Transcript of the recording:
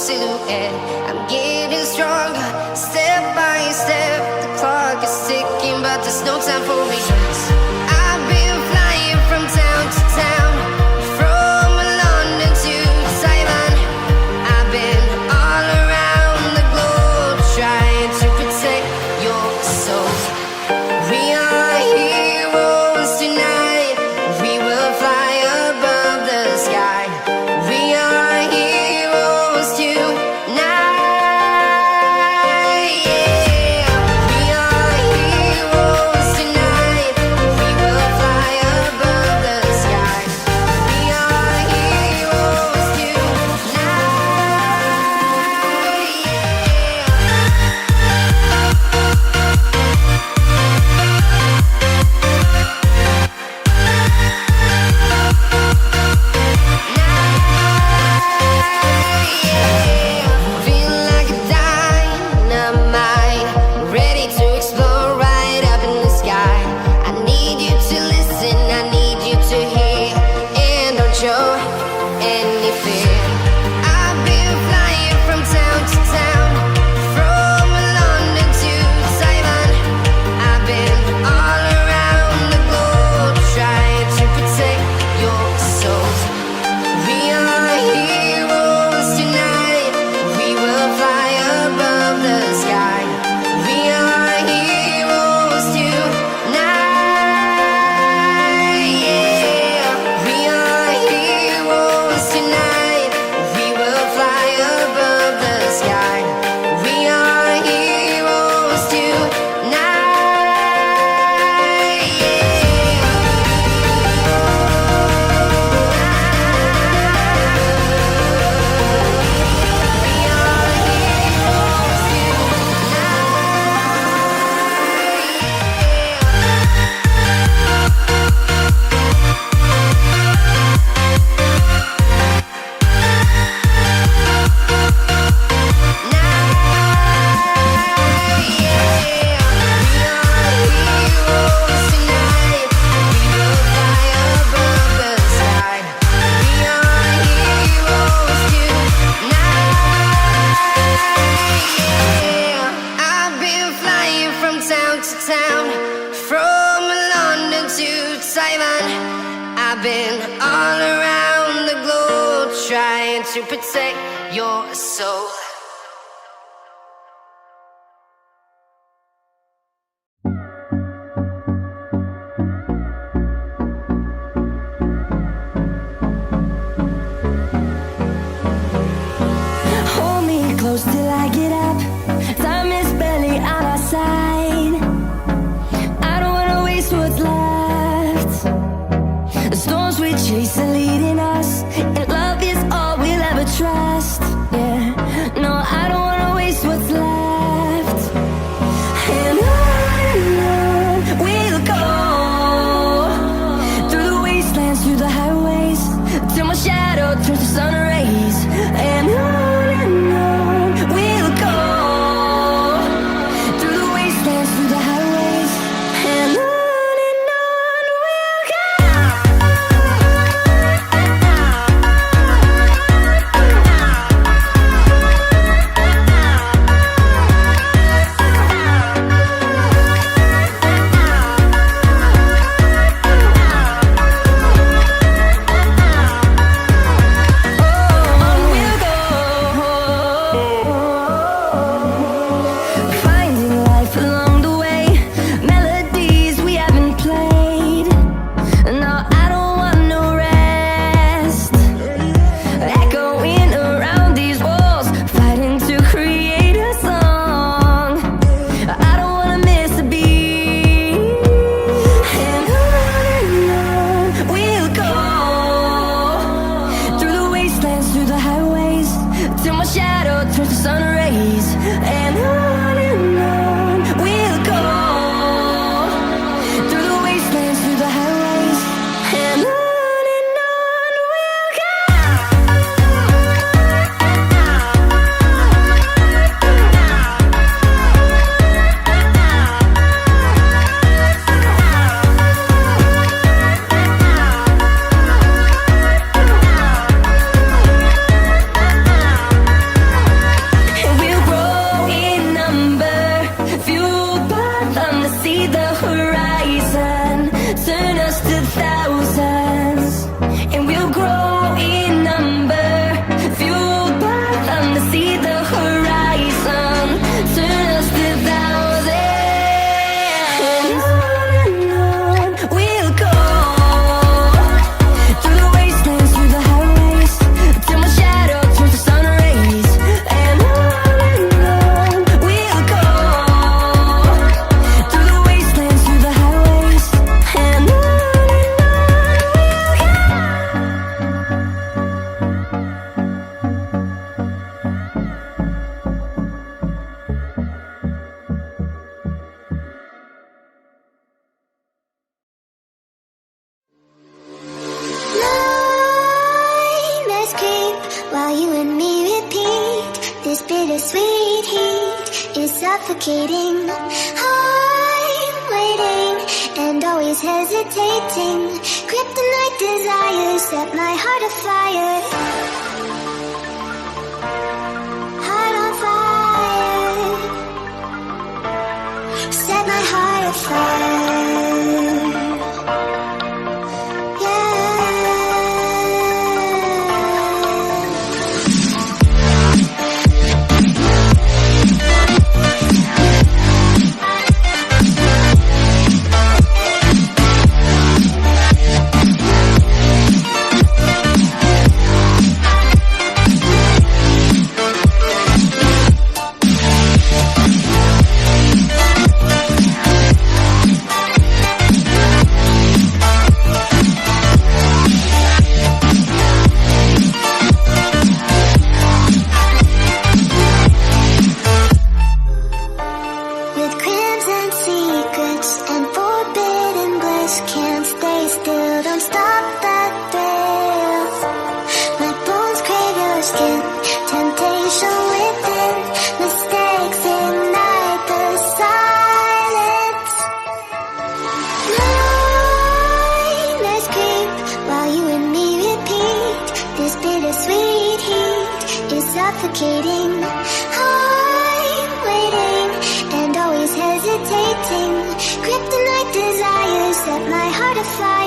silhouette. I'm getting stronger, step by step. The clock is ticking, but there's no time for me. I've been flying from town to town, from London to Taiwan. I've been all around the globe, trying to protect your soul. We are heroes tonight. We will fly above the sky. We are heroes tonight. Yeah. We are heroes tonight. We will fly above the sky. We are heroes tonight. Feel like a dynamite, ready to explode right up in the sky. I need you to listen, I need you to hear, and don't show any fear. I've been flying from town to town, from London to Taiwan. I've been all around the globe, trying to protect your soul. We are heroes tonight. We will fly above the sky. We are heroes tonight. Yeah. We are heroes tonight. We will fly above the sky. We are heroes tonight. I've been flying from town to town, from London to Taiwan. I've been all around the globe, trying to protect your soul. Hold me close till I get up. Time is barely on our side. I don't wanna waste what's left. The storms we chase are leading us, and love is all we'll ever trust. Yeah, no, I don't wanna waste what's left. And on we'll go, through the wastelands, through the highways, till my shadow turns to sun rays. And on we'll go, through the wastelands, through the highways, and on we'll go. sweet heat is suffocating. I'm waiting and always hesitating. Kryptonite desires set my heart afire. Heart on fire. Set my heart afire. Suffocating. I'm waiting and always hesitating. Kryptonite desires set my heart afire.